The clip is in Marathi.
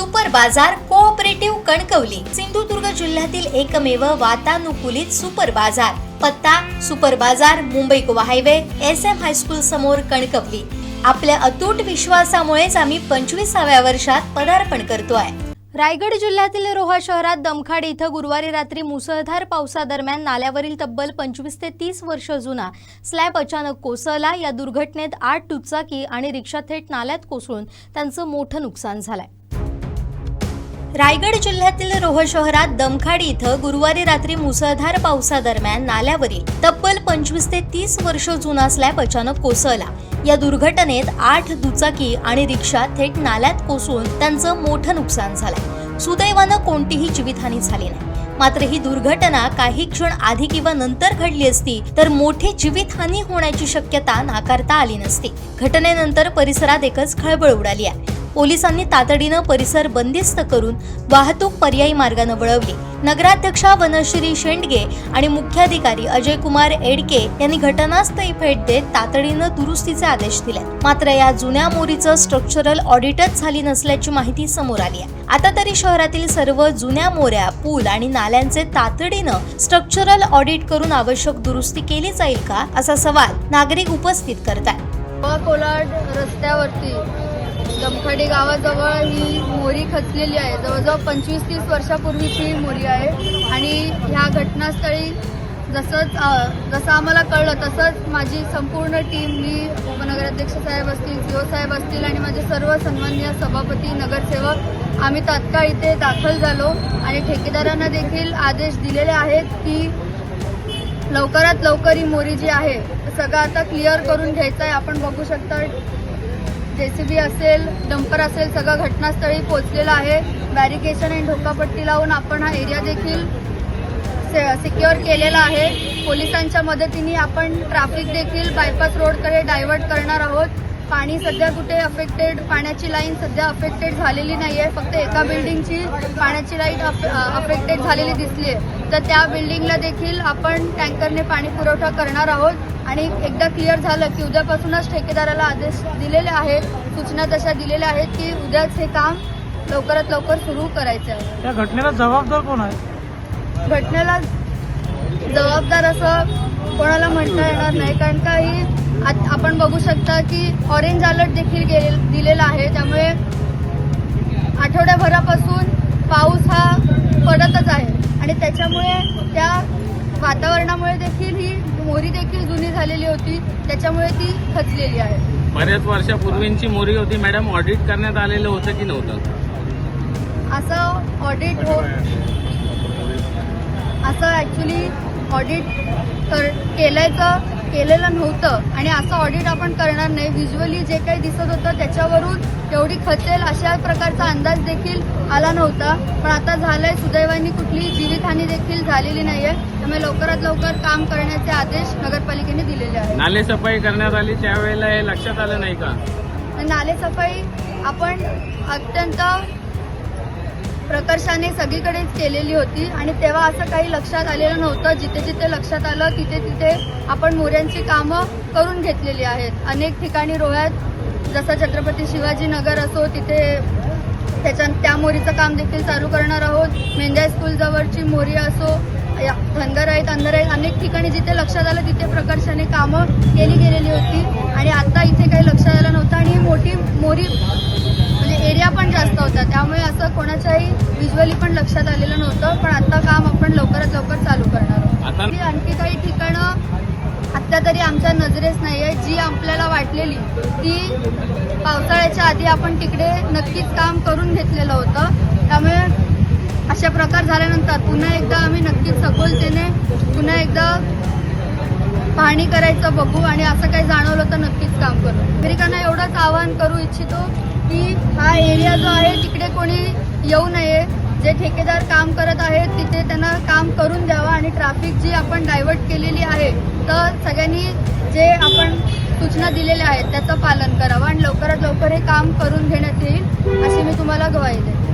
सुपर बाजार कोऑपरेटिव्ह कणकवली सिंधुदुर्ग जिल्ह्यातील एकमेव वातानुकूलित सुपर बाजार। पत्ता सुपर बाजार Mumbai Goa highway SM high school समोर कणकवली। आपल्या अतूट विश्वासामुळेच आम्ही 25व्या वर्षात पदार्पण करतोय। रायगड जिल्ह्यातील रोहा शहरात दमखाड इथं गुरुवारी रात्री मुसळधार पावसादरम्यान नाल्यावरील तब्बल 25 ते 30 वर्ष जुना स्लॅब अचानक कोसळला। या दुर्घटनेत 8 दुचाकी आणि रिक्षा थेट नाल्यात कोसळून त्यांचं मोठं नुकसान झालंय। रायगड जिल्ह्यातील रोहा शहरात दमखाड इथं गुरुवारी रात्री मुसळधार पावसादरम्यान नाल्यावरील तब्बल 25 ते 30 वर्ष जुना स्लॅब अचानक कोसळला। या दुर्घटनेत 8 दुचाकी आणि रिक्षा थेट नाल्यात कोसळून त्यांचं मोठं नुकसान झालंय। सुदैवानं कोणतीही जीवितहानी झाली नाही। मात्र ही दुर्घटना काही क्षण आधी किंवा नंतर घडली असती तर मोठी जीवितहानी होण्याची शक्यता नाकारता आली नसती। घटनेनंतर परिसरात एकच खळबळ उडाली आहे। पोलिसांनी तातडीनं परिसर बंदिस्त करून वाहतूक पर्यायी मार्गाने वळवली। नगराध्यक्षा वनश्री शेंडगे आणि मुख्याधिकारी अजय कुमार एडके यांनी घटनास्थळी भेट देत तातडीनं दुरुस्तीचे आदेश दिले। मात्र या जुन्या मोरीचं स्ट्रक्चरल ऑडिटच झाली नसल्याची माहिती समोर आली आहे। आता तरी शहरातील सर्व जुन्या मोऱ्या, पूल आणि नाल्यांचे तातडीनं स्ट्रक्चरल ऑडिट करून आवश्यक दुरुस्ती केली जाईल का, असा सवाल नागरिक उपस्थित करतात। कोलाड रस्त्यावरती दमखाडी गावाजवळ ही मोरी खचलेली आहे। जवळजवळ 25-30 वर्षापूर्वीची ही मोरी आहे आणि ह्या घटनास्थळी जसं आम्हाला कळलं तसंच माझी संपूर्ण टीम, मी उपनगराध्यक्ष साहेब असतील, CO साहेब असतील आणि माझे सर्व सन्माननीय सभापती, नगरसेवक आम्ही तात्काळ इथे दाखल झालो आणि ठेकेदारांना देखील आदेश दिलेले आहेत की लवकरात लवकर ही मोरी जी आहे सगळं आता क्लिअर करून घ्यायचं आहे। आपण बघू शकता JCB असेल, डंपर असेल, सगळं घटनास्थळी पोहोचलेलं आहे। बॅरिकेशन आणि ढोकापट्टी लावून आपण हा एरिया देखील सिक्युअर केलेला आहे। पोलिसांच्या मदतीने आपण ट्रॅफिक देखील बायपास रोडकडे डायव्हर्ट करणार आहोत। पाणी सध्या कुठे अफेक्टेड, पाण्याची लाईन सध्या अफेक्टेड झालेली नाहीये। फक्त एका बिल्डिंगची पाण्याची लाईन अफेक्टेड झालेली दिसलीये, तर त्या बिल्डिंगला देखील आपण टँकरने पाणी पुरवठा करणार आहोत। आणि एकदा क्लिअर झालं की उद्यापासूनच ठेकेदाराला आदेश दिलेले आहेत, सूचना तशा दिलेल्या आहेत की उद्याच हे काम लवकरात लवकर सुरू करायचं आहे। या घटनेला जबाबदार कोण आहे? घटनेला जबाबदार असं कोणाला म्हणता येणार नाही, कारण का ही आपण बघू शकता की ऑरेंज अलर्ट देखील दिलेला आहे। त्यामुळे आठवड्याभरापासून पाऊस हा पडतच आहे आणि त्याच्यामुळे त्या वातावरणामुळे देखील ही मोरी देखील जुनी झालेली होती, त्याच्यामुळे ती खचलेली आहे। बऱ्याच वर्षापूर्वीची मोरी होती मॅडम, ऑडिट करण्यात आलेलं होतं की नव्हतं? असं ऑडिट असं ऍक्च्युली ऑडिट केलेलं नव्हतं आणि असं ऑडिट आपण करणार नाही। व्हिज्युअली जे काही दिसत होतं त्याच्यावरून एवढी खचेल अशा प्रकारचा अंदाज देखील आला नव्हता, पण आता झालंय। सुदैवाने कुठलीही जीवितहानी देखील झालेली नाहीये, त्यामुळे लवकरात लवकर काम करण्याचे आदेश नगरपालिकेने दिलेले आहेत। नाले सफाई करण्यात आली त्यावेळेला हे लक्षात आलं नाही का? नाले सफाई आपण अत्यंत प्रकर्षाने सगळीकडेच केलेली होती आणि तेव्हा असं काही लक्षात आलेलं नव्हतं। जिथे जिथे लक्षात आलं तिथे तिथे आपण मोऱ्यांची कामं करून घेतलेली आहेत। अनेक ठिकाणी रोह्यात जसं छत्रपती शिवाजी नगर असो तिथे त्या मोरीचं काम देखील चालू करणार आहोत। मेंढ्या स्कूल जवळची मोरी असो, धनगर आहेत, अंधर आहेत, अनेक ठिकाणी जिथे लक्षात आलं तिथे प्रकर्षाने कामं केली गेलेली होती आणि आता इथे काही लक्षात आलं नव्हतं आणि ही मोठी मोरी म्हणजे एरिया पण जास्त होता, त्यामुळे असं कोणाच्याही व्हिज्युअली पण लक्षात आलेलं नव्हतं। पण आता काम आपण लवकरात लवकर चालू करणार आहोत। आणखी काही ठिकाणं आत्ता तरी आमच्या नजरेस नाही आहे, जी आपल्याला वाटलेली ती पावसाळ्याच्या आधी आपण तिकडे नक्कीच काम करून घेतलेलं होतं। त्यामुळे अशा प्रकार झाल्यानंतर पुन्हा एकदा आम्ही नक्कीच सखोलतेने पुन्हा एकदा पाहणी करायचं बघू आणि असं काही जाणवलं तर नक्कीच काम करू। नागरिकांना एवढंच आवाहन करू इच्छितो की हा एरिया जो आहे तिकडे कोणी येऊ नये। जे ठेकेदार काम करत आहेत तिथे त्यांना काम करून द्यावं आणि ट्रॅफिक जी आपण डायव्हर्ट केलेली आहे तर सगळ्यांनी जे आपण सूचना दिलेल्या आहेत त्याचं पालन करावं आणि लवकरात लवकर हे काम करून घेण्यात येईल अशी मी तुम्हाला ग्वाही देते।